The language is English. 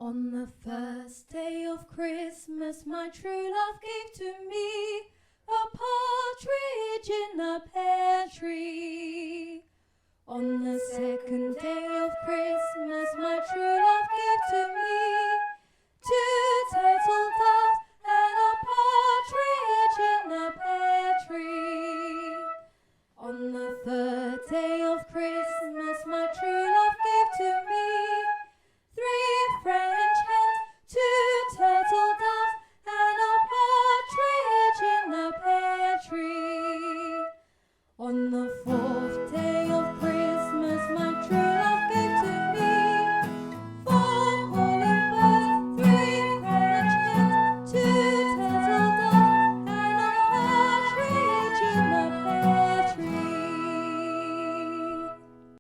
On the first day of Christmas, my true love gave to me a partridge in a pear tree. On the second day of Christmas, my